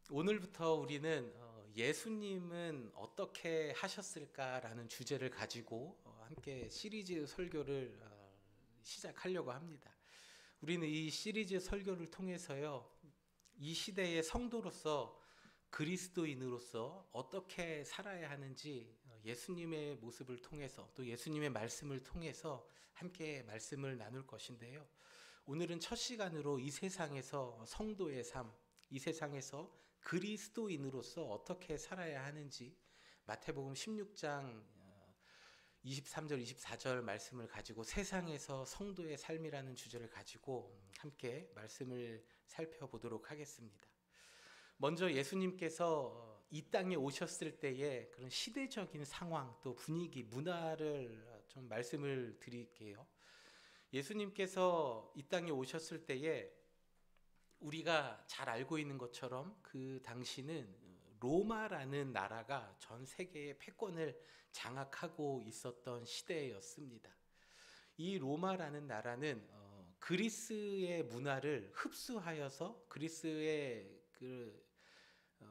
오늘부터 우리는 예수님은 어떻게 하셨을까라는 주제를 가지고 함께 시리즈 설교를 시작하려고 합니다. 우리는 이 시리즈 설교를 통해서요, 이 시대의 성도로서 그리스도인으로서 어떻게 살아야 하는지 예수님의 모습을 통해서 또 예수님의 말씀을 통해서 함께 말씀을 나눌 것인데요. 오늘은 첫 시간으로 이 세상에서 성도의 삶, 이 세상에서 그리스도인으로서 어떻게 살아야 하는지 마태복음 16장 23절 24절 말씀을 가지고 세상에서 성도의 삶이라는 주제를 가지고 함께 말씀을 살펴보도록 하겠습니다. 먼저 예수님께서 이 땅에 오셨을 때의 그런 시대적인 상황 또 분위기, 문화를 좀 말씀을 드릴게요. 예수님께서 이 땅에 오셨을 때에 우리가 잘 알고 있는 것처럼 그 당시는 로마라는 나라가 전 세계의 패권을 장악하고 있었던 시대였습니다. 이 로마라는 나라는 그리스의 문화를 흡수하여서 그리스의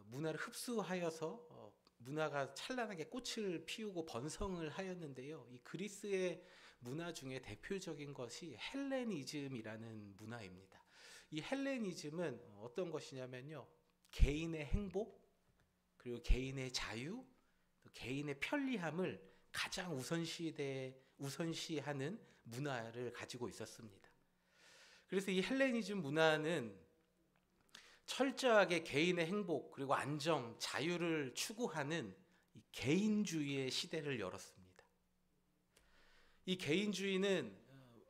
문화를 흡수하여서 문화가 찬란하게 꽃을 피우고 번성을 하였는데요. 이 그리스의 문화 중에 대표적인 것이 헬레니즘이라는 문화입니다. 이 헬레니즘은 어떤 것이냐면요, 개인의 행복, 그리고 개인의 자유, 또 개인의 편리함을 가장 우선시하는 문화를 가지고 있었습니다. 그래서 이 헬레니즘 문화는 철저하게 개인의 행복, 그리고 안정, 자유를 추구하는 이 개인주의의 시대를 열었습니다. 이 개인주의는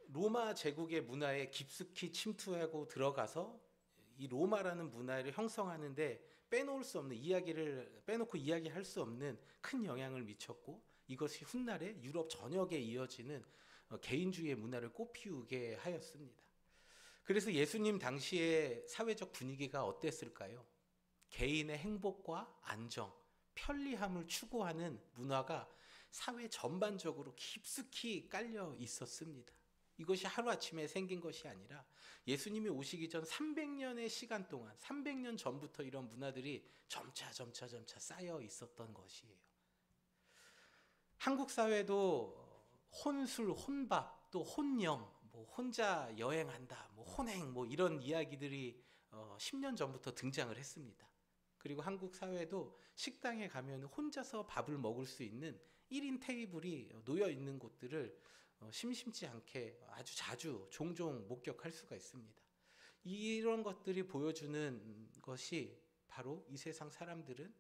로마 제국의 문화에 깊숙이 침투하고 들어가서 이 로마라는 문화를 형성하는데 빼놓고 이야기할 수 없는 큰 영향을 미쳤고, 이것이 훗날에 유럽 전역에 이어지는 개인주의의 문화를 꽃피우게 하였습니다. 그래서 예수님 당시의 사회적 분위기가 어땠을까요? 개인의 행복과 안정, 편리함을 추구하는 문화가 사회 전반적으로 깊숙이 깔려 있었습니다. 이것이 하루아침에 생긴 것이 아니라 예수님이 오시기 전 300년의 시간 동안, 300년 전부터 이런 문화들이 점차 쌓여 있었던 것이에요. 한국 사회도 혼술, 혼밥, 또 혼영, 혼자 여행한다, 혼행, 이런 이야기들이 10년 전부터 등장을 했습니다. 그리고 한국 사회도 식당에 가면 혼자서 밥을 먹을 수 있는 1인 테이블이 놓여 있는 곳들을 심심치 않게 아주 자주 종종 목격할 수가 있습니다. 이런 것들이 보여주는 것이 바로 이 세상 사람들의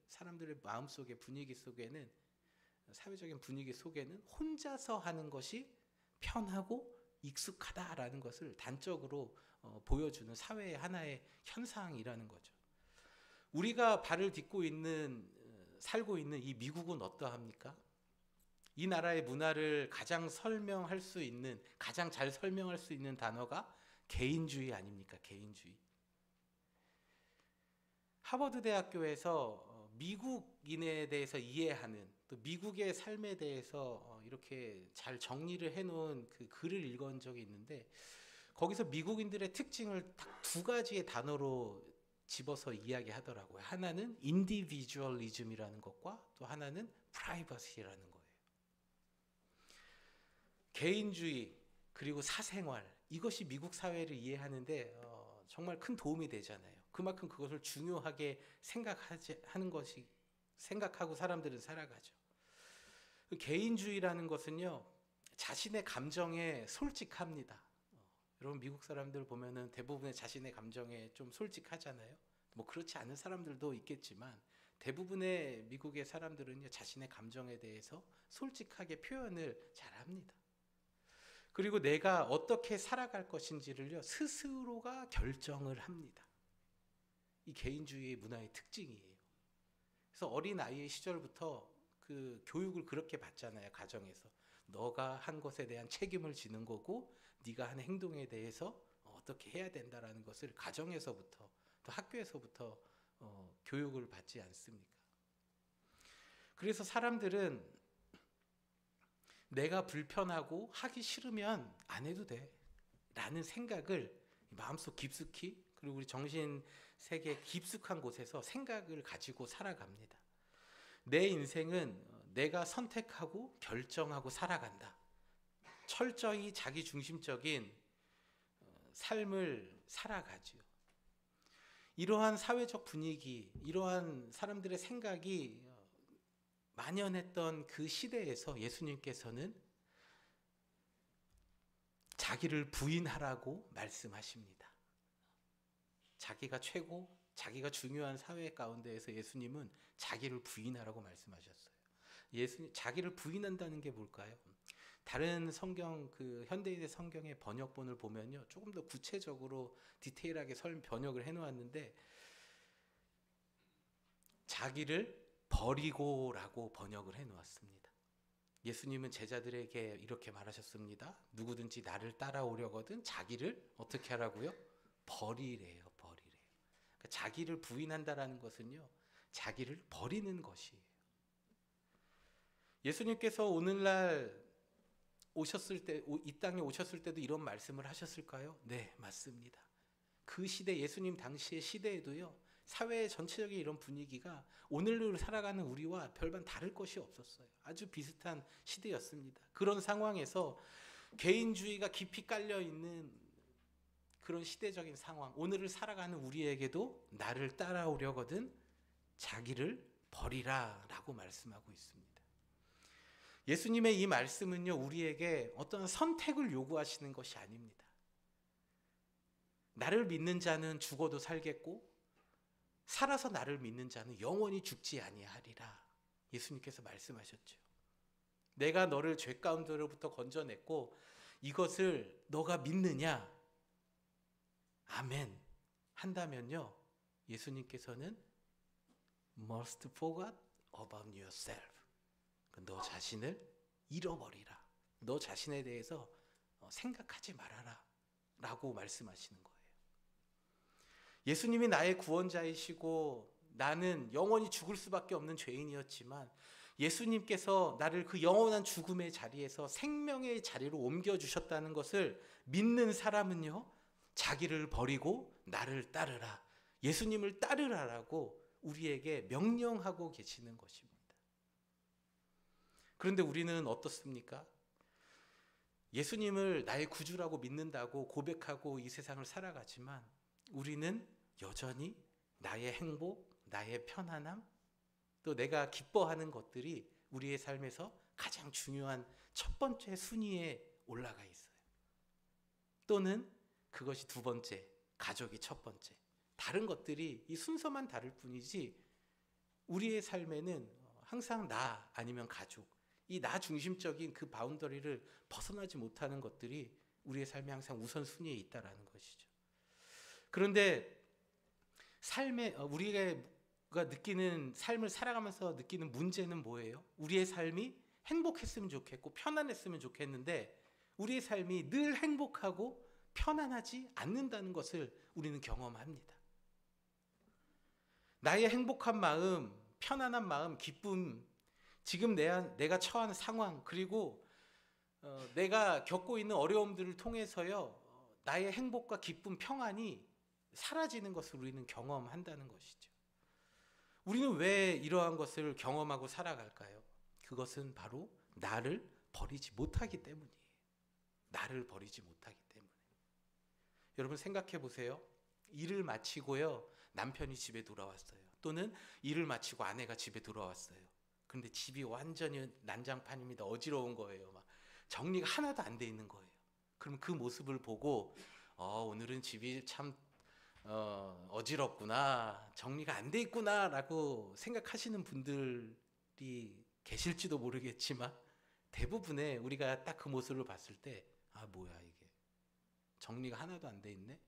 마음속의 분위기 속에는, 사회적인 분위기 속에는 혼자서 하는 것이 편하고 익숙하다라는 것을 단적으로 보여주는 사회의 하나의 현상이라는 거죠. 우리가 발을 딛고 살고 있는 이 미국은 어떠합니까? 이 나라의 문화를 가장 잘 설명할 수 있는 단어가 개인주의 아닙니까? 개인주의. 하버드 대학교에서 미국인에 대해서 이해하는, 또 미국의 삶에 대해서 이렇게 잘 정리를 해놓은 그 글을 읽은 적이 있는데, 거기서 미국인들의 특징을 딱 두 가지의 단어로 집어서 이야기하더라고요. 하나는 인디비주얼리즘이라는 것과 또 하나는 프라이버시라는 거예요. 개인주의 그리고 사생활, 이것이 미국 사회를 이해하는데 정말 큰 도움이 되잖아요. 그만큼 그것을 중요하게 생각하고 사람들은 살아가죠. 개인주의라는 것은요, 자신의 감정에 솔직합니다. 여러분 미국 사람들 보면은 대부분의 자신의 감정에 좀 솔직하잖아요. 그렇지 않은 사람들도 있겠지만 대부분의 미국의 사람들은요, 자신의 감정에 대해서 솔직하게 표현을 잘합니다. 그리고 내가 어떻게 살아갈 것인지를요, 스스로가 결정을 합니다. 이 개인주의 문화의 특징이에요. 그래서 어린 아이의 시절부터 그 교육을 그렇게 받잖아요. 가정에서 너가 한 것에 대한 책임을 지는 거고, 네가 하는 행동에 대해서 어떻게 해야 된다라는 것을 가정에서부터 또 학교에서부터 교육을 받지 않습니까? 그래서 사람들은 내가 불편하고 하기 싫으면 안 해도 돼 라는 생각을 마음속 깊숙이, 그리고 우리 정신 세계 깊숙한 곳에서 생각을 가지고 살아갑니다. 내 인생은 내가 선택하고 결정하고 살아간다. 철저히 자기 중심적인 삶을 살아가지요. 이러한 사회적 분위기, 이러한 사람들의 생각이 만연했던 그 시대에서 예수님께서는 자기를 부인하라고 말씀하십니다. 자기가 최고, 자기가 중요한 사회 가운데에서 예수님은 자기를 부인하라고 말씀하셨어요. 예수님 자기를 부인한다는 게 뭘까요? 다른 성경, 그 현대인의 성경의 번역본을 보면요, 조금 더 구체적으로 디테일하게 번역을 해놓았는데, 자기를 버리고라고 번역을 해놓았습니다. 예수님은 제자들에게 이렇게 말하셨습니다. 누구든지 나를 따라오려거든 자기를 어떻게 하라고요? 버리래요. 그러니까 자기를 부인한다라는 것은요, 자기를 버리는 것이에요. 예수님께서 오늘날 오셨을 때, 이 땅에 오셨을 때도 이런 말씀을 하셨을까요? 네, 맞습니다. 그 시대, 예수님 당시의 시대에도요, 사회의 전체적인 이런 분위기가 오늘을 살아가는 우리와 별반 다를 것이 없었어요. 아주 비슷한 시대였습니다. 그런 상황에서 개인주의가 깊이 깔려있는 그런 시대적인 상황, 오늘을 살아가는 우리에게도 나를 따라오려거든 자기를 버리라 라고 말씀하고 있습니다. 예수님의 이 말씀은요, 우리에게 어떤 선택을 요구하시는 것이 아닙니다. 나를 믿는 자는 죽어도 살겠고 살아서 나를 믿는 자는 영원히 죽지 아니하리라 예수님께서 말씀하셨죠. 내가 너를 죄 가운데로부터 건져냈고 이것을 너가 믿느냐? 아멘 한다면요, 예수님께서는 must forget about yourself, 너 자신을 잃어버리라, 너 자신에 대해서 생각하지 말아라 라고 말씀하시는 거예요. 예수님이 나의 구원자이시고 나는 영원히 죽을 수밖에 없는 죄인이었지만 예수님께서 나를 그 영원한 죽음의 자리에서 생명의 자리로 옮겨주셨다는 것을 믿는 사람은요, 자기를 버리고 나를 따르라, 예수님을 따르라라고 우리에게 명령하고 계시는 것입니다. 그런데 우리는 어떻습니까? 예수님을 나의 구주라고 믿는다고 고백하고 이 세상을 살아가지만 우리는 여전히 나의 행복, 나의 편안함, 또 내가 기뻐하는 것들이 우리의 삶에서 가장 중요한 첫 번째 순위에 올라가 있어요. 또는 그것이 두 번째, 가족이 첫 번째. 다른 것들이 이 순서만 다를 뿐이지 우리의 삶에는 항상 나 아니면 가족, 이 나 중심적인 그 바운더리를 벗어나지 못하는 것들이 우리의 삶에 항상 우선순위에 있다라는 것이죠. 그런데 우리가 느끼는 삶을 살아가면서 느끼는 문제는 뭐예요? 우리의 삶이 행복했으면 좋겠고 편안했으면 좋겠는데 우리의 삶이 늘 행복하고 편안하지 않는다는 것을 우리는 경험합니다. 나의 행복한 마음, 편안한 마음, 기쁨, 지금 내가 처한 상황, 그리고 내가 겪고 있는 어려움들을 통해서요, 나의 행복과 기쁨, 평안이 사라지는 것을 우리는 경험한다는 것이죠. 우리는 왜 이러한 것을 경험하고 살아갈까요? 그것은 바로 나를 버리지 못하기 때문이에요. 나를 버리지 못하기 때문에. 여러분 생각해 보세요. 일을 마치고요, 남편이 집에 돌아왔어요. 또는 일을 마치고 아내가 집에 돌아왔어요. 근데 집이 완전히 난장판입니다. 어지러운 거예요. 막 정리가 하나도 안 돼 있는 거예요. 그럼 그 모습을 보고 오늘은 집이 참 어지럽구나, 정리가 안 돼 있구나 라고 생각하시는 분들이 계실지도 모르겠지만 대부분의 우리가 딱 그 모습을 봤을 때 뭐야 이게, 정리가 하나도 안 돼 있네?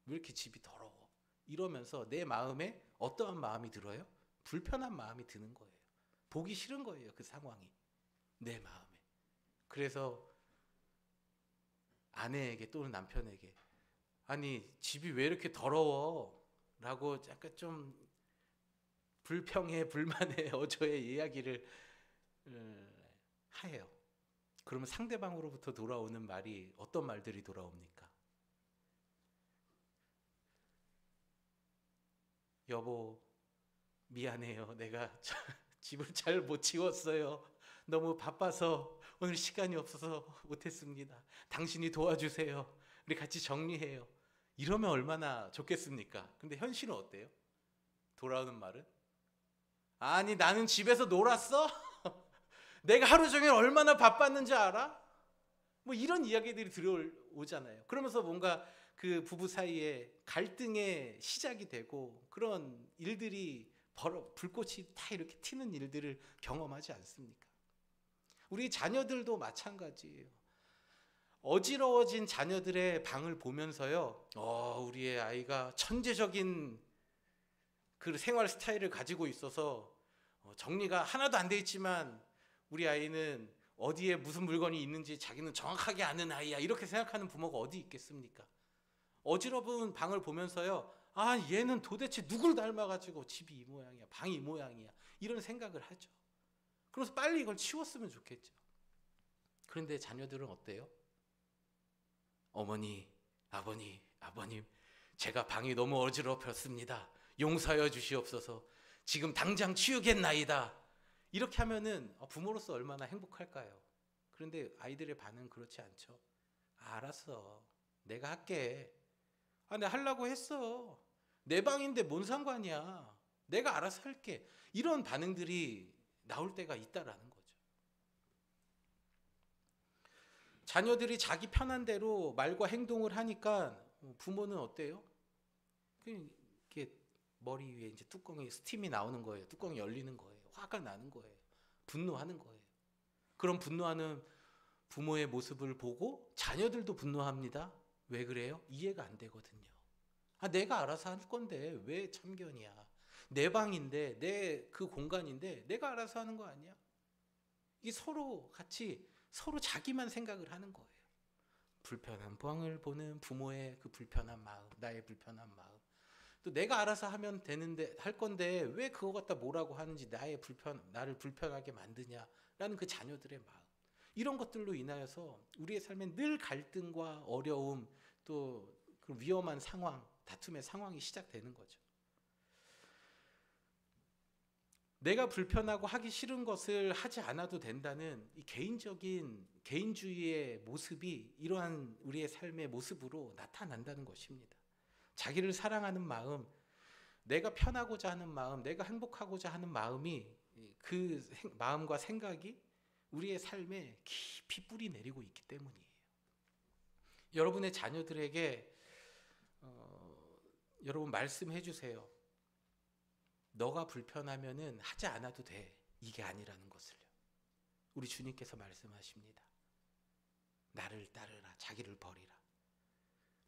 왜 이렇게 집이 더러워? 이러면서 내 마음에 어떠한 마음이 들어요? 불편한 마음이 드는 거예요. 보기 싫은 거예요, 그 상황이 내 마음에. 그래서 아내에게 또는 남편에게 아니 집이 왜 이렇게 더러워? 라고 약간 좀 불평해 불만해 어조의 이야기를 해요. 그러면 상대방으로부터 돌아오는 말이 어떤 말들이 돌아옵니까? 여보, 미안해요. 내가 집을 잘 못 치웠어요. 너무 바빠서 오늘 시간이 없어서 못했습니다. 당신이 도와주세요. 우리 같이 정리해요. 이러면 얼마나 좋겠습니까? 근데 현실은 어때요? 돌아오는 말은? 아니, 나는 집에서 놀았어? 내가 하루 종일 얼마나 바빴는지 알아? 뭐 이런 이야기들이 들어오잖아요. 그러면서 뭔가 그 부부 사이에 갈등의 시작이 되고 그런 일들이 불꽃이 다 이렇게 튀는 일들을 경험하지 않습니까? 우리 자녀들도 마찬가지예요. 어지러워진 자녀들의 방을 보면서요, 우리의 아이가 천재적인 그 생활 스타일을 가지고 있어서 정리가 하나도 안 돼 있지만 우리 아이는 어디에 무슨 물건이 있는지 자기는 정확하게 아는 아이야, 이렇게 생각하는 부모가 어디 있겠습니까? 어지러운 방을 보면서요, 얘는 도대체 누굴 닮아가지고 집이 이 모양이야, 방이 이 모양이야, 이런 생각을 하죠. 그래서 빨리 이걸 치웠으면 좋겠죠. 그런데 자녀들은 어때요? 어머니, 아버님, 제가 방이 너무 어지럽혔습니다. 용서하여 주시옵소서. 지금 당장 치우겠나이다. 이렇게 하면은 부모로서 얼마나 행복할까요? 그런데 아이들의 반응은 그렇지 않죠. 알았어, 내가 할게. 내가 하려고 했어. 내 방인데 뭔 상관이야. 내가 알아서 할게. 이런 반응들이 나올 때가 있다라는 거죠. 자녀들이 자기 편한 대로 말과 행동을 하니까 부모는 어때요? 이렇게 머리 위에 이제 뚜껑이 스팀이 나오는 거예요. 뚜껑이 열리는 거예요. 화가 나는 거예요. 분노하는 거예요. 그런 분노하는 부모의 모습을 보고 자녀들도 분노합니다. 왜 그래요? 이해가 안 되거든요. 내가 알아서 할 건데 왜 참견이야? 내 방인데, 내 그 공간인데 내가 알아서 하는 거 아니야? 이게 서로 자기만 생각을 하는 거예요. 불편한 방을 보는 부모의 그 불편한 마음, 나의 불편한 마음. 또 내가 알아서 하면 되는데, 할 건데 왜 그거 갖다 뭐라고 하는지, 나를 불편하게 만드냐라는 그 자녀들의 마음. 이런 것들로 인하여서 우리의 삶에 늘 갈등과 어려움, 또 그 위험한 상황, 다툼의 상황이 시작되는 거죠. 내가 불편하고 하기 싫은 것을 하지 않아도 된다는 이 개인주의의 모습이 이러한 우리의 삶의 모습으로 나타난다는 것입니다. 자기를 사랑하는 마음, 내가 편하고자 하는 마음, 내가 행복하고자 하는 마음이, 그 마음과 생각이 우리의 삶에 깊이 뿌리 내리고 있기 때문이에요. 여러분의 자녀들에게 여러분 말씀해 주세요. 너가 불편하면은 하지 않아도 돼. 이게 아니라는 것을요. 우리 주님께서 말씀하십니다. 나를 따르라, 자기를 버리라.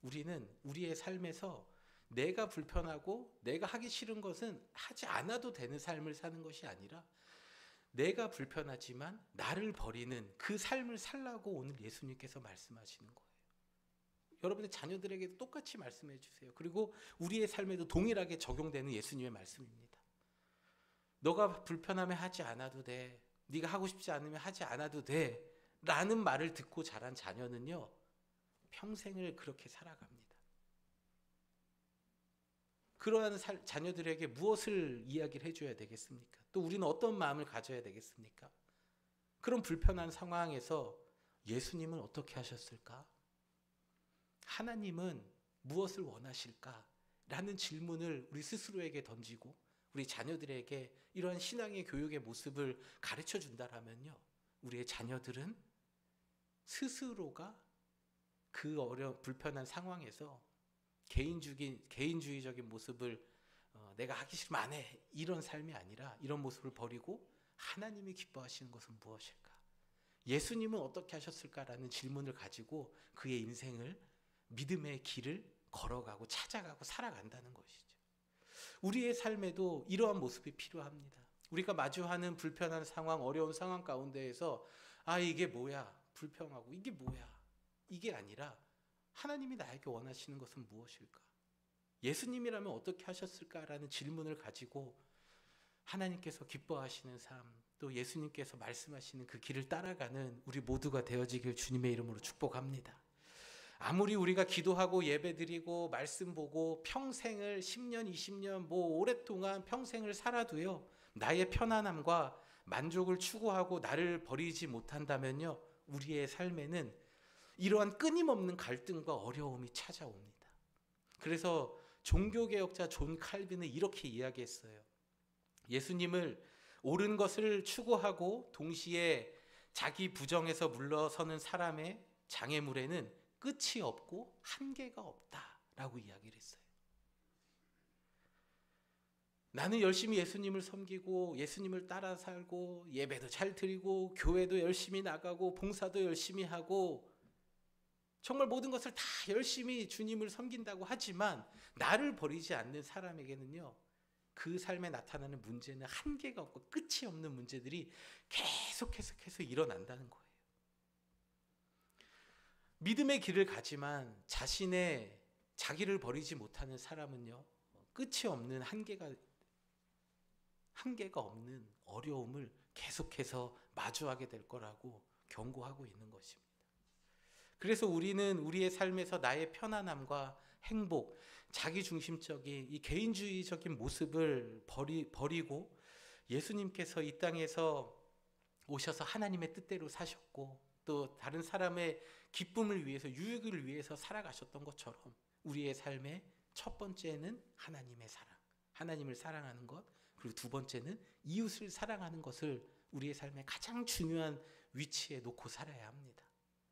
우리는 우리의 삶에서 내가 불편하고 내가 하기 싫은 것은 하지 않아도 되는 삶을 사는 것이 아니라, 내가 불편하지만 나를 버리는 그 삶을 살라고 오늘 예수님께서 말씀하시는 거예요. 여러분의 자녀들에게도 똑같이 말씀해 주세요. 그리고 우리의 삶에도 동일하게 적용되는 예수님의 말씀입니다. 너가 불편하면 하지 않아도 돼. 네가 하고 싶지 않으면 하지 않아도 돼. 라는 말을 듣고 자란 자녀는요, 평생을 그렇게 살아갑니다. 그러한 자녀들에게 무엇을 이야기를 해줘야 되겠습니까? 또 우리는 어떤 마음을 가져야 되겠습니까? 그런 불편한 상황에서 예수님은 어떻게 하셨을까? 하나님은 무엇을 원하실까? 라는 질문을 우리 스스로에게 던지고 우리 자녀들에게 이러한 신앙의 교육의 모습을 가르쳐 준다라면요, 우리의 자녀들은 스스로가 그 불편한 상황에서 개인주의적인 모습을 내가 하기 싫으면 안 해, 이런 삶이 아니라 이런 모습을 버리고 하나님이 기뻐하시는 것은 무엇일까? 예수님은 어떻게 하셨을까라는 질문을 가지고 그의 인생을, 믿음의 길을 걸어가고 찾아가고 살아간다는 것이죠. 우리의 삶에도 이러한 모습이 필요합니다. 우리가 마주하는 불편한 상황, 어려운 상황 가운데에서 이게 뭐야? 불평하고 이게 뭐야? 이게 아니라 하나님이 나에게 원하시는 것은 무엇일까? 예수님이라면 어떻게 하셨을까라는 질문을 가지고 하나님께서 기뻐하시는 삶, 또 예수님께서 말씀하시는 그 길을 따라가는 우리 모두가 되어지길 주님의 이름으로 축복합니다. 아무리 우리가 기도하고 예배드리고 말씀 보고 평생을 10년, 20년 뭐 오랫동안 평생을 살아도요, 나의 편안함과 만족을 추구하고 나를 버리지 못한다면요, 우리의 삶에는 이러한 끊임없는 갈등과 어려움이 찾아옵니다. 그래서 종교개혁자 존 칼빈은 이렇게 이야기했어요. 예수님을 옳은 것을 추구하고 동시에 자기 부정에서 물러서는 사람의 장애물에는 끝이 없고 한계가 없다라고 이야기를 했어요. 나는 열심히 예수님을 섬기고 예수님을 따라 살고 예배도 잘 드리고 교회도 열심히 나가고 봉사도 열심히 하고 정말 모든 것을 다 열심히 주님을 섬긴다고 하지만 나를 버리지 않는 사람에게는요, 그 삶에 나타나는 문제는 한계가 없고 끝이 없는 문제들이 계속 일어난다는 거예요. 믿음의 길을 가지만 자기를 버리지 못하는 사람은요, 끝이 없는 한계가 없는 어려움을 계속해서 마주하게 될 거라고 경고하고 있는 것입니다. 그래서 우리는 우리의 삶에서 나의 편안함과 행복, 자기중심적인 이 개인주의적인 모습을 버리고 예수님께서 이 땅에서 오셔서 하나님의 뜻대로 사셨고 또 다른 사람의 기쁨을 위해서, 유익을 위해서 살아가셨던 것처럼 우리의 삶의 첫 번째는 하나님의 사랑, 하나님을 사랑하는 것, 그리고 두 번째는 이웃을 사랑하는 것을 우리의 삶의 가장 중요한 위치에 놓고 살아야 합니다.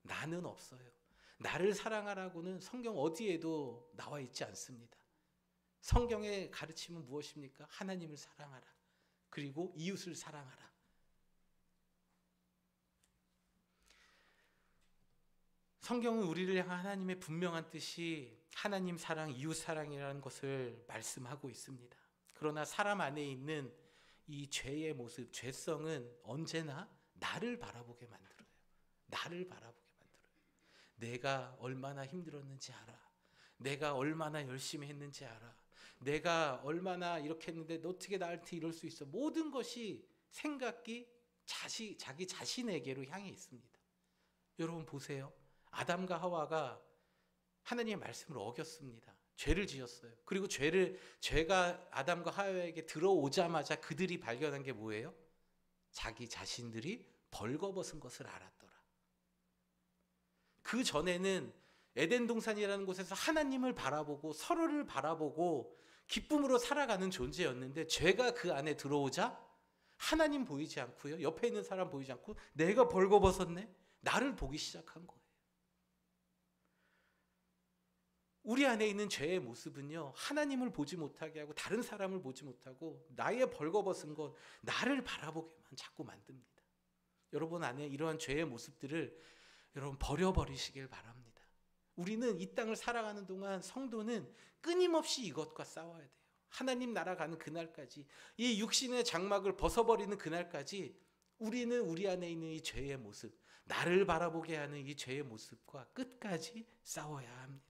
나는 없어요. 나를 사랑하라고는 성경 어디에도 나와 있지 않습니다. 성경의 가르침은 무엇입니까? 하나님을 사랑하라. 그리고 이웃을 사랑하라. 성경은 우리를 향한 하나님의 분명한 뜻이 하나님 사랑, 이웃 사랑이라는 것을 말씀하고 있습니다. 그러나 사람 안에 있는 이 죄의 모습, 죄성은 언제나 나를 바라보게 만들어요. 나를 바라보게 만들어요. 내가 얼마나 힘들었는지 알아. 내가 얼마나 열심히 했는지 알아. 내가 얼마나 이렇게 했는데 너 어떻게 나한테 이럴 수 있어. 모든 것이 생각이 자기 자신에게로 향해 있습니다. 여러분 보세요. 아담과 하와가 하나님의 말씀을 어겼습니다. 죄를 지었어요. 그리고 죄가 아담과 하와에게 들어오자마자 그들이 발견한 게 뭐예요? 자기 자신들이 벌거벗은 것을 알았더라. 그 전에는 에덴 동산이라는 곳에서 하나님을 바라보고 서로를 바라보고 기쁨으로 살아가는 존재였는데 죄가 그 안에 들어오자 하나님 보이지 않고요, 옆에 있는 사람 보이지 않고 내가 벌거벗었네? 나를 보기 시작한 거예요. 우리 안에 있는 죄의 모습은요, 하나님을 보지 못하게 하고 다른 사람을 보지 못하고 나의 벌거벗은 것, 나를 바라보게만 자꾸 만듭니다. 여러분 안에 이러한 죄의 모습들을 여러분 버려버리시길 바랍니다. 우리는 이 땅을 살아가는 동안 성도는 끊임없이 이것과 싸워야 돼요. 하나님 나라 가는 그날까지, 이 육신의 장막을 벗어버리는 그날까지 우리는 우리 안에 있는 이 죄의 모습, 나를 바라보게 하는 이 죄의 모습과 끝까지 싸워야 합니다.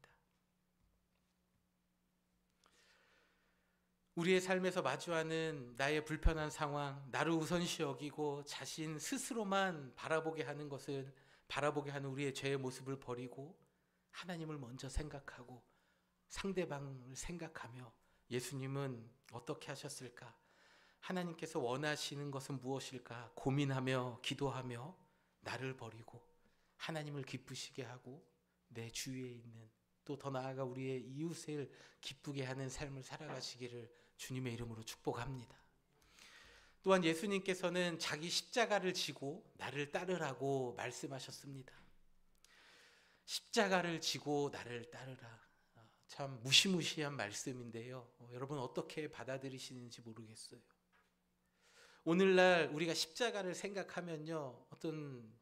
우리의 삶에서 마주하는 나의 불편한 상황, 나를 우선시 여기고 자신 스스로만 바라보게 하는 우리의 죄의 모습을 버리고 하나님을 먼저 생각하고 상대방을 생각하며 예수님은 어떻게 하셨을까? 하나님께서 원하시는 것은 무엇일까? 고민하며 기도하며 나를 버리고 하나님을 기쁘시게 하고 내 주위에 있는 또 더 나아가 우리의 이웃을 기쁘게 하는 삶을 살아가시기를 주님의 이름으로 축복합니다. 또한 예수님께서는 자기 십자가를 지고 나를 따르라고 말씀하셨습니다. 십자가를 지고 나를 따르라. 참 무시무시한 말씀인데요. 여러분 어떻게 받아들이시는지 모르겠어요. 오늘날 우리가 십자가를 생각하면요, 어떤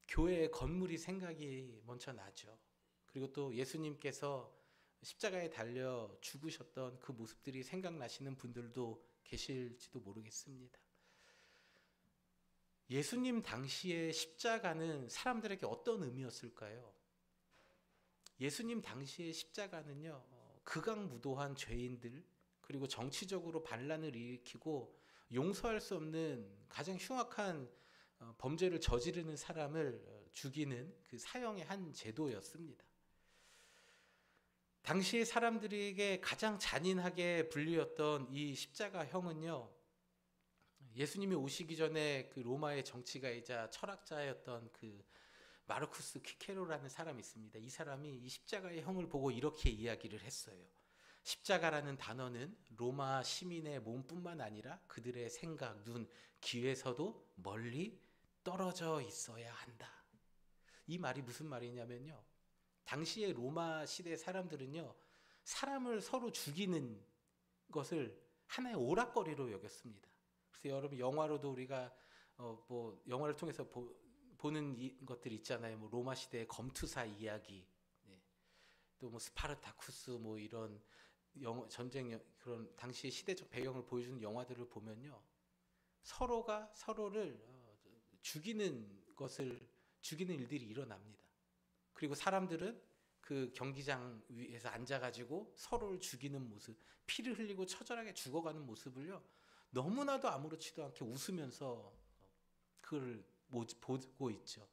교회의 건물이 생각이 먼저 나죠. 그리고 또 예수님께서 십자가에 달려 죽으셨던 그 모습들이 생각나시는 분들도 계실지도 모르겠습니다. 예수님 당시의 십자가는 사람들에게 어떤 의미였을까요? 예수님 당시의 십자가는요, 극악무도한 죄인들, 그리고 정치적으로 반란을 일으키고 용서할 수 없는 가장 흉악한 범죄를 저지르는 사람을 죽이는 그 사형의 한 제도였습니다. 당시의 사람들에게 가장 잔인하게 불리웠던 이 십자가형은요, 예수님이 오시기 전에 그 로마의 정치가이자 철학자였던 그 마르쿠스 키케로라는 사람이 있습니다. 이 사람이 이 십자가의 형을 보고 이렇게 이야기를 했어요. 십자가라는 단어는 로마 시민의 몸뿐만 아니라 그들의 생각, 눈, 귀에서도 멀리 떨어져 있어야 한다. 이 말이 무슨 말이냐면요, 당시의 로마 시대 사람들은요, 사람을 서로 죽이는 것을 하나의 오락거리로 여겼습니다. 그래서 여러분 영화로도 우리가 뭐 영화를 통해서 보는 것들 있잖아요. 뭐 로마 시대의 검투사 이야기, 네. 또 뭐 스파르타쿠스 뭐 이런 전쟁 그런 당시의 시대적 배경을 보여주는 영화들을 보면요, 서로가 서로를 죽이는 일들이 일어납니다. 그리고 사람들은 그 경기장 위에서 앉아가지고 서로를 죽이는 모습, 피를 흘리고 처절하게 죽어가는 모습을요, 너무나도 아무렇지도 않게 웃으면서 그걸 보고 있죠.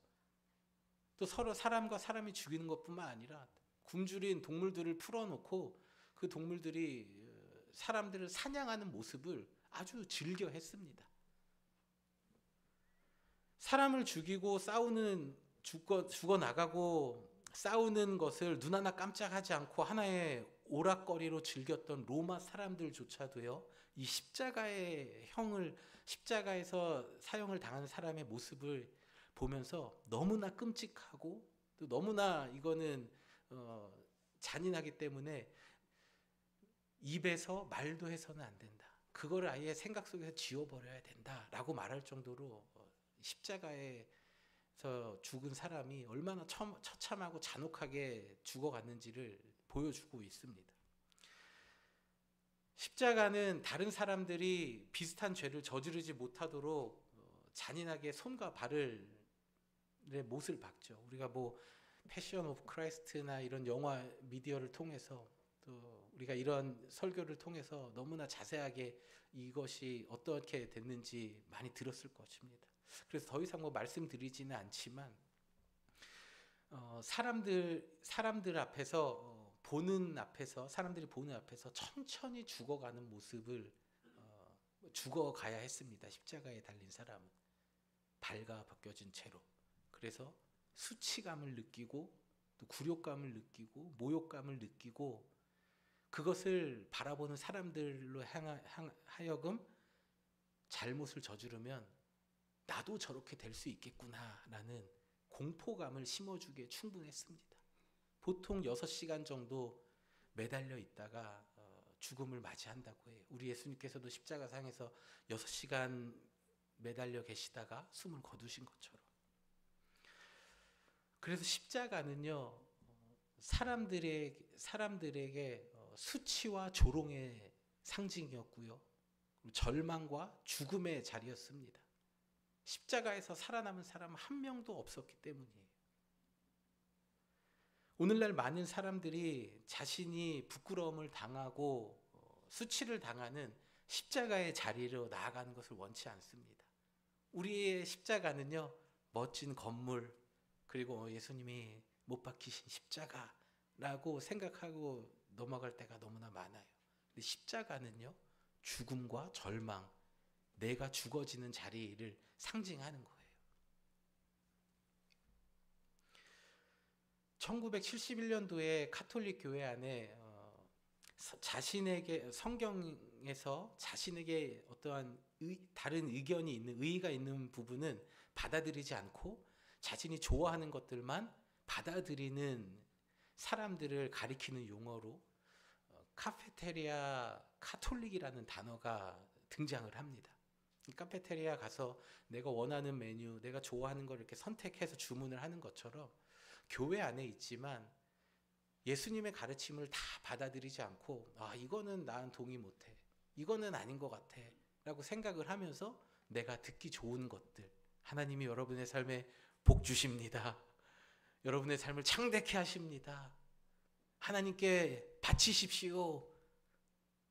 또 서로 사람과 사람이 죽이는 것뿐만 아니라 굶주린 동물들을 풀어놓고 그 동물들이 사람들을 사냥하는 모습을 아주 즐겨 했습니다. 사람을 죽이고 죽어 나가고 싸우는 것을 눈 하나 깜짝하지 않고 하나의 오락거리로 즐겼던 로마 사람들조차도요, 이 십자가에서 사형을 당하는 사람의 모습을 보면서 너무나 끔찍하고 또 너무나 이거는 잔인하기 때문에 입에서 말도 해서는 안 된다. 그걸 아예 생각 속에서 지워버려야 된다라고 말할 정도로 십자가에서 죽은 사람이 얼마나 처참하고 잔혹하게 죽어갔는지를 보여주고 있습니다. 십자가는 다른 사람들이 비슷한 죄를 저지르지 못하도록 잔인하게 손과 발의 못을 박죠. 우리가 뭐 패션 오브 크라이스트나 이런 영화 미디어를 통해서 또 우리가 이런 설교를 통해서 너무나 자세하게 이것이 어떻게 됐는지 많이 들었을 것입니다. 그래서 더 이상 뭐 말씀드리지는 않지만 사람들 앞에서 사람들이 보는 앞에서 천천히 죽어가는 모습을 죽어가야 했습니다. 십자가에 달린 사람은 발가 벗겨진 채로. 그래서 수치감을 느끼고 또 굴욕감을 느끼고 모욕감을 느끼고 그것을 바라보는 사람들로 하여금 잘못을 저지르면 나도 저렇게 될 수 있겠구나라는 공포감을 심어주기에 충분했습니다. 보통 6시간 정도 매달려 있다가 죽음을 맞이한다고 해요. 우리 예수님께서도 십자가상에서 6시간 매달려 계시다가 숨을 거두신 것처럼. 그래서 십자가는요, 사람들에게 수치와 조롱의 상징이었고요, 절망과 죽음의 자리였습니다. 십자가에서 살아남은 사람 한 명도 없었기 때문이에요. 오늘날 많은 사람들이 자신이 부끄러움을 당하고 수치를 당하는 십자가의 자리로 나아가는 것을 원치 않습니다. 우리의 십자가는요, 멋진 건물, 그리고 예수님이 못 박히신 십자가라고 생각하고 넘어갈 때가 너무나 많아요. 근데 십자가는요, 죽음과 절망, 내가 죽어지는 자리를 상징하는 거예요. 1971년도에 카톨릭 교회 안에 성경에서 자신에게 어떠한 다른 의의가 있는 부분은 받아들이지 않고 자신이 좋아하는 것들만 받아들이는 사람들을 가리키는 용어로 카페테리아 카톨릭이라는 단어가 등장을 합니다. 카페테리아 가서 내가 원하는 메뉴, 내가 좋아하는 걸 이렇게 선택해서 주문을 하는 것처럼 교회 안에 있지만 예수님의 가르침을 다 받아들이지 않고 이거는 나는 동의 못해, 이거는 아닌 것 같아 라고 생각을 하면서 내가 듣기 좋은 것들, 하나님이 여러분의 삶에 복 주십니다, 여러분의 삶을 창대케 하십니다, 하나님께 바치십시오,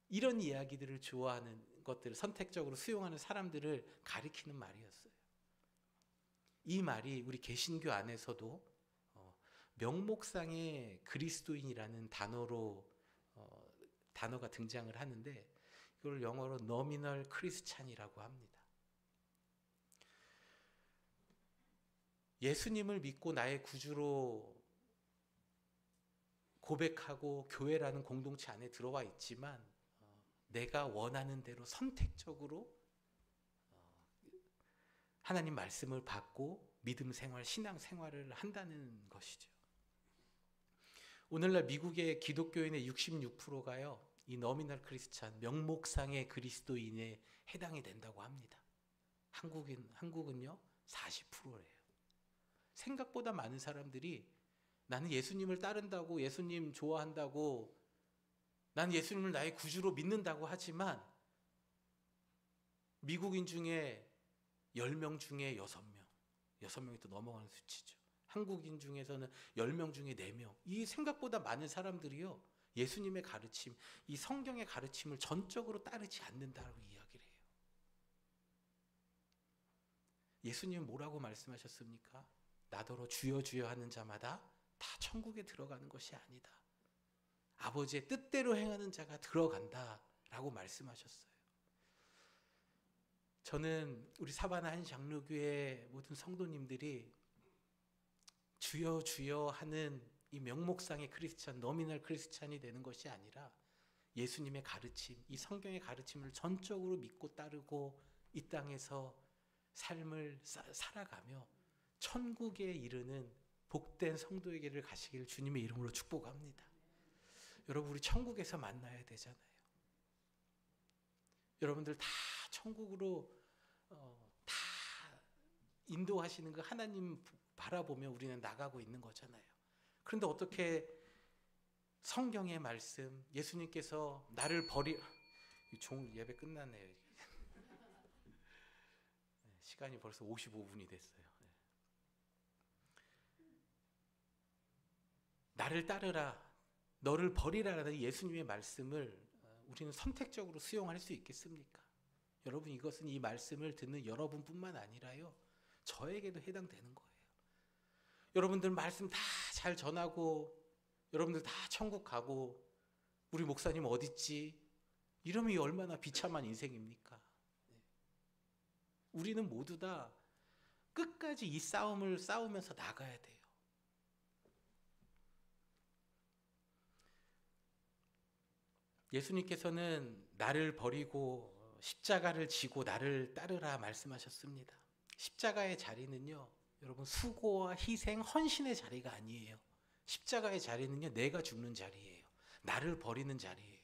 이런 이야기들을 좋아하는 것들을 선택적으로 수용하는 사람들을 가리키는 말이었어요. 이 말이 우리 개신교 안에서도 명목상의 그리스도인이라는 단어가 등장을 하는데 이걸 영어로 nominal Christian이라고 합니다. 예수님을 믿고 나의 구주로 고백하고 교회라는 공동체 안에 들어와 있지만 내가 원하는 대로 선택적으로 하나님 말씀을 받고 믿음 생활, 신앙 생활을 한다는 것이죠. 오늘날 미국의 기독교인의 66%가요. 이 너미널 크리스찬, 명목상의 그리스도인에 해당이 된다고 합니다. 한국은요 40%예요. 생각보다 많은 사람들이 나는 예수님을 따른다고, 예수님 좋아한다고, 나는 예수님을 나의 구주로 믿는다고 하지만 미국인 중에 10명 중에 6명, 6명이 또 넘어가는 수치죠. 한국인 중에서는 10명 중에 4명. 이 생각보다 많은 사람들이요, 예수님의 가르침, 이 성경의 가르침을 전적으로 따르지 않는다고 이야기를 해요. 예수님은 뭐라고 말씀하셨습니까? 나더러 주여 주여 하는 자마다 다 천국에 들어가는 것이 아니다. 아버지의 뜻대로 행하는 자가 들어간다 라고 말씀하셨어요. 저는 우리 사바나 한장로교회 모든 성도님들이 주여 주여 하는 이 명목상의 크리스찬, 너미널 크리스찬이 되는 것이 아니라 예수님의 가르침, 이 성경의 가르침을 전적으로 믿고 따르고 이 땅에서 삶을 살아가며 천국에 이르는 복된 성도에게를 가시기를 주님의 이름으로 축복합니다. 여러분, 우리 천국에서 만나야 되잖아요. 여러분들 다 천국으로 다 인도하시는 그 하나님 바라보며 우리는 나가고 있는 거잖아요. 그런데 어떻게 성경의 말씀, 예수님께서 나를 예배 끝났네요. 시간이 벌써 55분이 됐어요. 나를 따르라, 너를 버리라라는 예수님의 말씀을 우리는 선택적으로 수용할 수 있겠습니까? 여러분, 이것은 이 말씀을 듣는 여러분뿐만 아니라요, 저에게도 해당되는 거예요. 여러분들 말씀 다 잘 전하고 여러분들 다 천국 가고 우리 목사님 어딨지? 이러면 얼마나 비참한 인생입니까? 우리는 모두 다 끝까지 이 싸움을 싸우면서 나가야 돼요. 예수님께서는 나를 버리고 십자가를 지고 나를 따르라 말씀하셨습니다. 십자가의 자리는요, 여러분, 수고와 희생, 헌신의 자리가 아니에요. 십자가의 자리는요, 내가 죽는 자리예요. 나를 버리는 자리예요.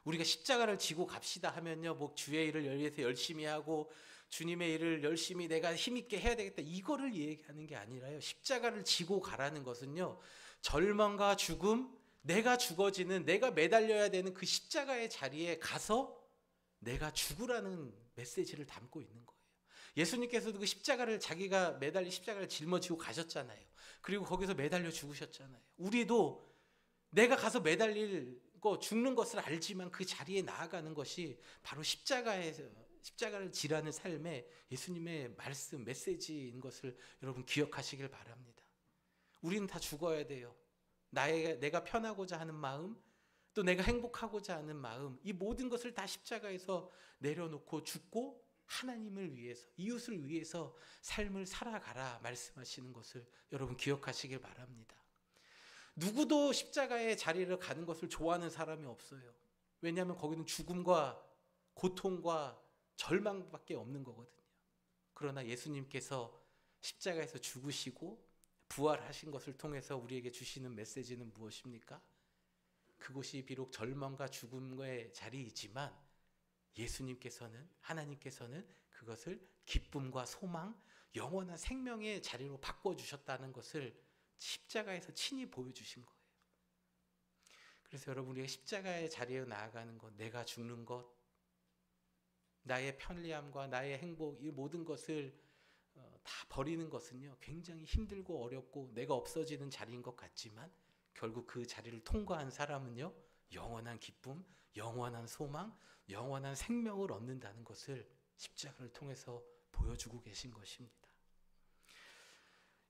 우리가 십자가를 지고 갑시다 하면요, 뭐 주의 일을 위해서 열심히 하고 주님의 일을 열심히 내가 힘있게 해야 되겠다, 이거를 얘기하는 게 아니라요, 십자가를 지고 가라는 것은요, 절망과 죽음, 내가 죽어지는, 내가 매달려야 되는 그 십자가의 자리에 가서 내가 죽으라는 메시지를 담고 있는 거예요. 예수님께서도 그 십자가를, 자기가 매달린 십자가를 짊어지고 가셨잖아요. 그리고 거기서 매달려 죽으셨잖아요. 우리도 내가 가서 매달릴 거, 죽는 것을 알지만 그 자리에 나아가는 것이 바로 십자가를 지라는 삶의 예수님의 말씀, 메시지인 것을 여러분 기억하시길 바랍니다. 우리는 다 죽어야 돼요. 내가 편하고자 하는 마음, 또 내가 행복하고자 하는 마음, 이 모든 것을 다 십자가에서 내려놓고 죽고 하나님을 위해서, 이웃을 위해서 삶을 살아가라 말씀하시는 것을 여러분 기억하시길 바랍니다. 누구도 십자가의 자리를 가는 것을 좋아하는 사람이 없어요. 왜냐하면 거기는 죽음과 고통과 절망밖에 없는 거거든요. 그러나 예수님께서 십자가에서 죽으시고 부활하신 것을 통해서 우리에게 주시는 메시지는 무엇입니까? 그곳이 비록 절망과 죽음의 자리이지만 예수님께서는, 하나님께서는 그것을 기쁨과 소망, 영원한 생명의 자리로 바꿔주셨다는 것을 십자가에서 친히 보여주신 거예요. 그래서 여러분, 우리가 십자가의 자리에 나아가는 것, 내가 죽는 것, 나의 편리함과 나의 행복, 이 모든 것을 다 버리는 것은요, 굉장히 힘들고 어렵고 내가 없어지는 자리인 것 같지만 결국 그 자리를 통과한 사람은요, 영원한 기쁨, 영원한 소망, 영원한 생명을 얻는다는 것을 십자가를 통해서 보여주고 계신 것입니다.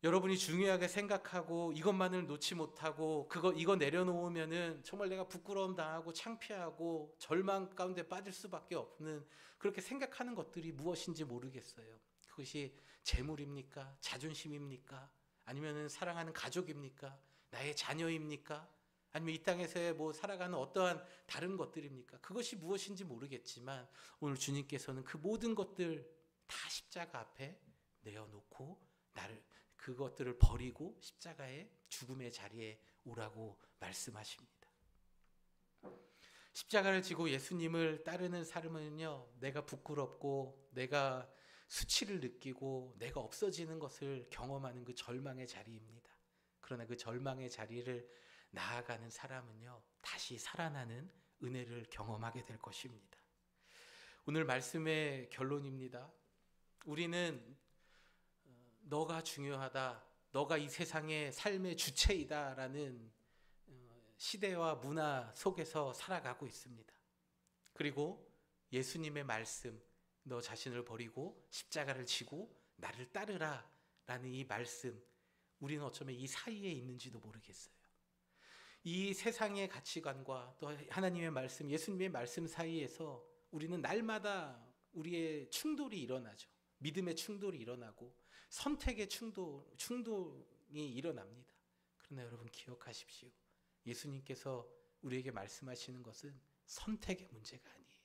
여러분이 중요하게 생각하고 이것만을 놓지 못하고 이거 내려놓으면은 정말 내가 부끄러움 당하고 창피하고 절망 가운데 빠질 수밖에 없는, 그렇게 생각하는 것들이 무엇인지 모르겠어요. 그것이 재물입니까? 자존심입니까? 아니면은 사랑하는 가족입니까? 나의 자녀입니까? 아니면 이 땅에서의 살아가는 어떠한 다른 것들입니까? 그것이 무엇인지 모르겠지만 오늘 주님께서는 그 모든 것들 다 십자가 앞에 내어놓고 그것들을 버리고 십자가의 죽음의 자리에 오라고 말씀하십니다. 십자가를 지고 예수님을 따르는 삶은요, 내가 부끄럽고 내가 수치를 느끼고 내가 없어지는 것을 경험하는 그 절망의 자리입니다. 그러나 그 절망의 자리를 나아가는 사람은요, 다시 살아나는 은혜를 경험하게 될 것입니다. 오늘 말씀의 결론입니다. 우리는 너가 중요하다, 너가 이 세상의 삶의 주체이다 라는 시대와 문화 속에서 살아가고 있습니다. 그리고 예수님의 말씀, 너 자신을 버리고 십자가를 지고 나를 따르라 라는 이 말씀, 우리는 어쩌면 이 사이에 있는지도 모르겠어요. 이 세상의 가치관과 또 하나님의 말씀, 예수님의 말씀 사이에서 우리는 날마다 우리의 충돌이 일어나죠. 믿음의 충돌이 일어나고 선택의 충돌이 일어납니다. 그러나 여러분 기억하십시오. 예수님께서 우리에게 말씀하시는 것은 선택의 문제가 아니에요.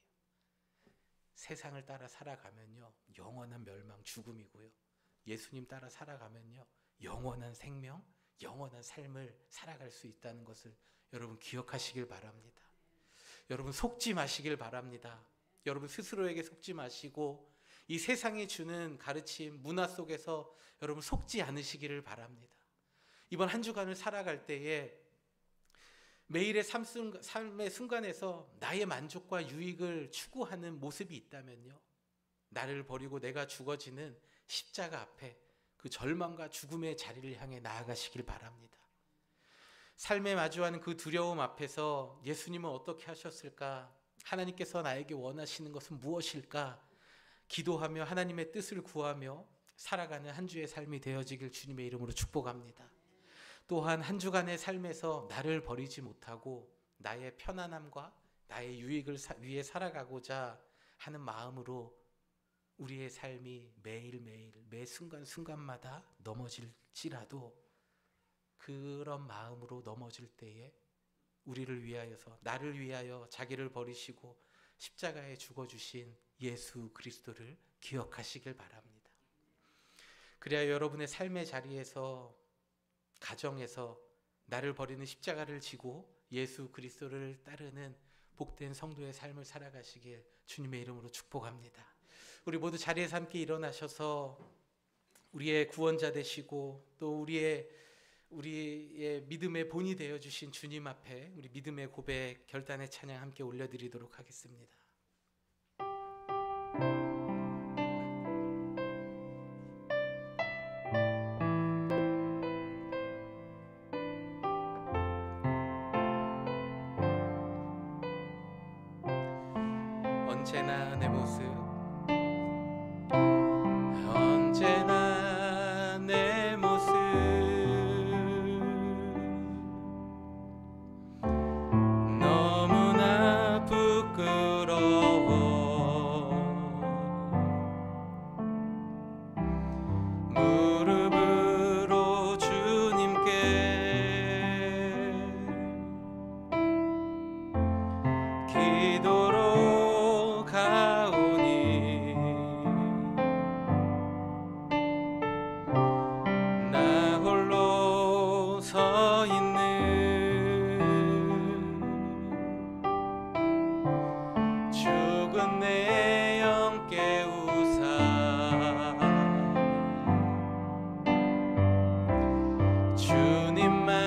세상을 따라 살아가면요, 영원한 멸망, 죽음이고요. 예수님 따라 살아가면요, 영원한 생명, 영원한 삶을 살아갈 수 있다는 것을 여러분 기억하시길 바랍니다. 여러분 속지 마시길 바랍니다. 여러분 스스로에게 속지 마시고 이 세상이 주는 가르침, 문화 속에서 여러분 속지 않으시기를 바랍니다. 이번 한 주간을 살아갈 때에 매일의 삶의 순간에서 나의 만족과 유익을 추구하는 모습이 있다면요, 나를 버리고 내가 죽어지는 십자가 앞에 그 절망과 죽음의 자리를 향해 나아가시길 바랍니다. 삶에 마주하는 그 두려움 앞에서 예수님은 어떻게 하셨을까? 하나님께서 나에게 원하시는 것은 무엇일까? 기도하며 하나님의 뜻을 구하며 살아가는 한 주의 삶이 되어지길 주님의 이름으로 축복합니다. 또한 한 주간의 삶에서 나를 버리지 못하고 나의 편안함과 나의 유익을 위해 살아가고자 하는 마음으로 우리의 삶이 매일매일 매 순간순간마다 넘어질지라도 그런 마음으로 넘어질 때에 우리를 위하여서, 나를 위하여 자기를 버리시고 십자가에 죽어주신 예수 그리스도를 기억하시길 바랍니다. 그래야 여러분의 삶의 자리에서, 가정에서 나를 버리는 십자가를 지고 예수 그리스도를 따르는 복된 성도의 삶을 살아가시길 주님의 이름으로 축복합니다. 우리 모두 자리에서 함께 일어나셔서 우리의 구원자 되시고 또 우리의 믿음의 본이 되어주신 주님 앞에 우리 믿음의 고백, 결단의 찬양 함께 올려드리도록 하겠습니다. 언제나 내 모습, 언제나 내 모습, 너무나 부끄러워. 무릎으로 주님께 기도로 가오니 나 홀로 서 있는 죽은 내 영 깨우사 주님만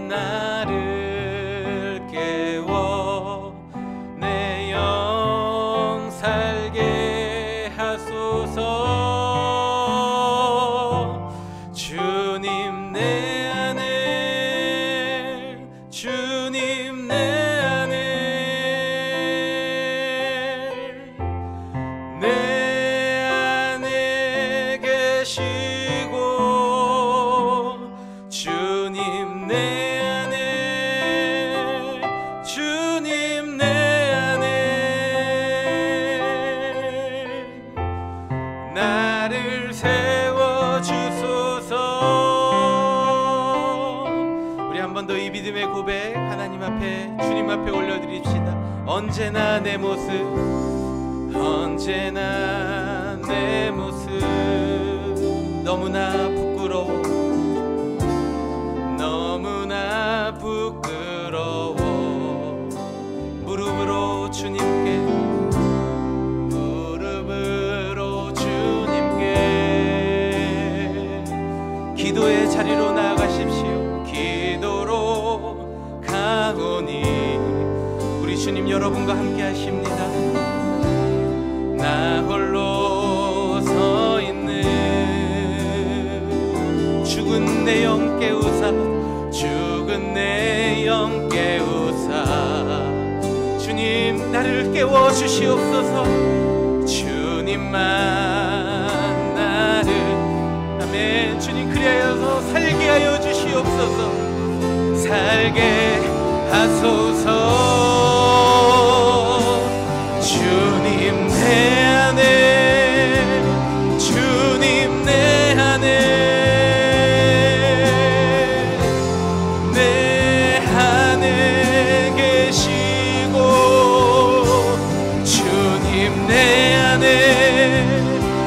나를 깨워 내 영 살게 하소서. 주님 내 안에, 주님 내 안에 믿음의 고백 하나님 앞에, 주님 앞에 올려드립시다. 언제나 내 모습, 언제나 내 모습 너무나 부끄러워, 너무나 부끄러워. 무릎으로 주님께, 무릎으로 주님께 기도의 자리로 나아가십시오. 기도로 가오니 우리 주님 여러분과 함께 하십니다. 나 홀로 서 있는 죽은 내 영 깨우사, 죽은 내 영 깨우사. 주님 나를 깨워주시옵소서. 주님만 나를, 아멘. 주님 그리하여서 살게 하여 주시옵소서. 살게 하소서. 주님 내 안에, 주님 내 안에, 내 안에 계시고, 주님 내 안에,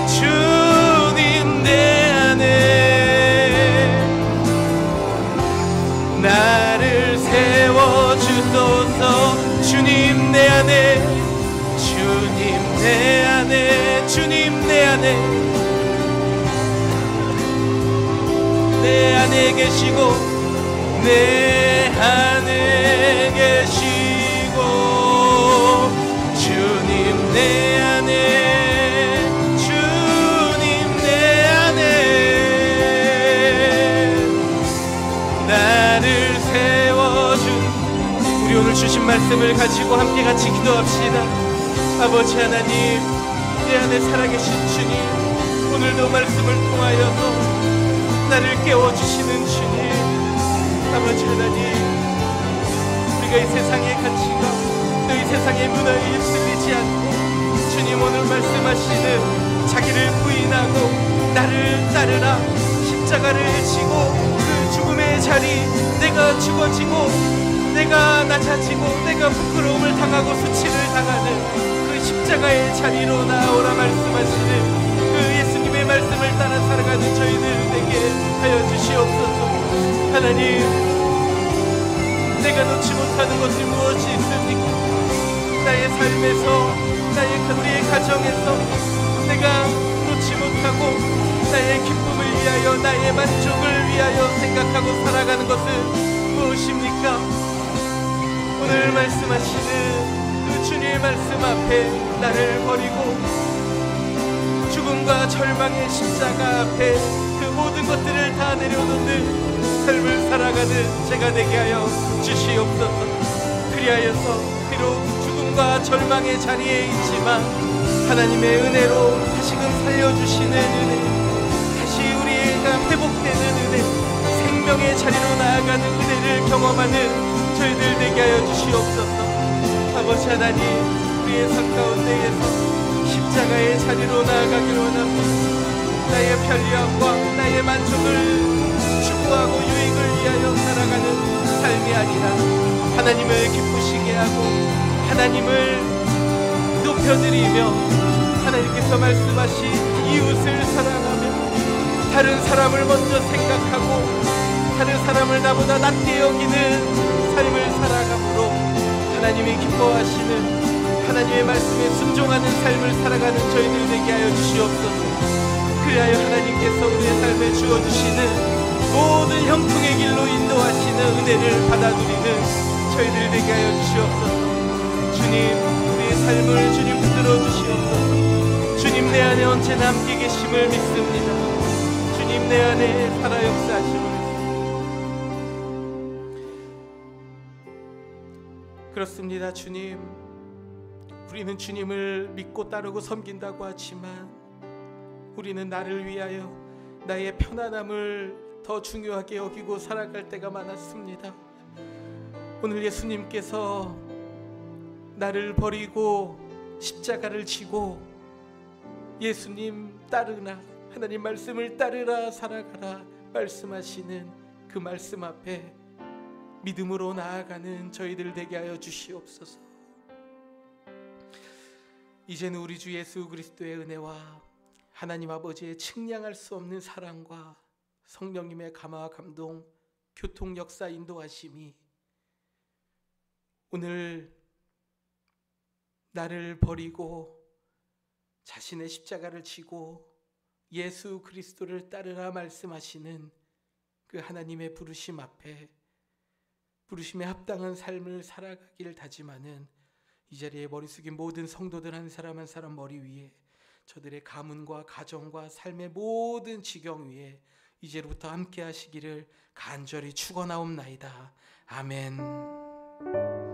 주님 내 안에 나를 세워주소서. 주님 내 안에, 주님 내 안에, 주님 내 안에, 내 안에 계시고, 내 안에 계시고, 주님 내 안에, 주님 내 안에 나를 세워준. 우리 오늘 주신 말씀을 가지고 함께 같이 기도합시다. 아버지 하나님, 내 안에 살아계신 주님, 오늘도 말씀을 통하여서 나를 깨워주시는 주님, 아버지 하나님, 우리가 이 세상의 가치가 또 이 세상의 문화에 휩쓸리지 않고 주님 오늘 말씀하시는 자기를 부인하고 나를 따르라, 십자가를 지고 그 죽음의 자리, 내가 죽어지고 내가 낮아지고 내가 부끄러움을 당하고 수치를 당하는 그 십자가의 자리로 나오라 말씀하시는 그 예수님의 말씀을 따라 살아가는 저희들 되게 하여 주시옵소서. 하나님, 내가 놓지 못하는 것이 무엇이 있습니까? 나의 삶에서, 우리의 가정에서 내가 놓지 못하고 나의 기쁨을 위하여, 나의 만족을 위하여 생각하고 살아가는 것은 무엇입니까? 오늘 말씀하시는 그 주님의 말씀 앞에 나를 버리고 죽음과 절망의 십자가 앞에 그 모든 것들을 다 내려놓는 삶을 살아가는 제가 되게 하여 주시옵소서. 그리하여서 비록 죽음과 절망의 자리에 있지만 하나님의 은혜로 다시금 살려주시는 은혜, 다시 우리가 회복되는 은혜, 생명의 자리로 나아가는 은혜를 경험하는 저희들 되게 하여 주시옵소서. 아버지 하나님, 우리의 삶 가운데에서 십자가의 자리로 나아가기를 원합니다. 나의 편리함과 나의 만족을 추구하고 유익을 위하여 살아가는 삶이 아니라 하나님을 기쁘시게 하고 하나님을 높여드리며 하나님께서 말씀하신 이웃을 사랑하며 다른 사람을 먼저 생각하고 다른 사람을 나보다 낮게 여기는 삶을 살아감으로 하나님이 기뻐하시는 하나님의 말씀에 순종하는 삶을 살아가는 저희들 되게 하여 주시옵소서. 그리하여 하나님께서 우리의 삶에 주어주시는 모든 형통의 길로 인도하시는 은혜를 받아들이는 저희들 되게 하여 주시옵소서. 주님, 우리의 삶을 주님 붙들어 주시옵소서. 주님 내 안에 언제나 함께 계심을 믿습니다. 주님 내 안에 살아 역사하심을 그렇습니다. 주님, 우리는 주님을 믿고 따르고 섬긴다고 하지만 우리는 나를 위하여 나의 편안함을 더 중요하게 여기고 살아갈 때가 많았습니다. 오늘 예수님께서 나를 버리고 십자가를 지고 예수님 따르라, 하나님 말씀을 따르라, 살아가라 말씀하시는 그 말씀 앞에 믿음으로 나아가는 저희들 되게 하여 주시옵소서. 이제는 우리 주 예수 그리스도의 은혜와 하나님 아버지의 측량할 수 없는 사랑과 성령님의 감화와 감동, 교통 역사 인도하심이 오늘 나를 버리고 자신의 십자가를 지고 예수 그리스도를 따르라 말씀하시는 그 하나님의 부르심 앞에 부르심에 합당한 삶을 살아가기를 다짐하는 이 자리에 머리 숙인 모든 성도들 한 사람 한 사람 머리 위에 저들의 가문과 가정과 삶의 모든 지경 위에 이제부터 함께 하시기를 간절히 축원하옵나이다. 아멘.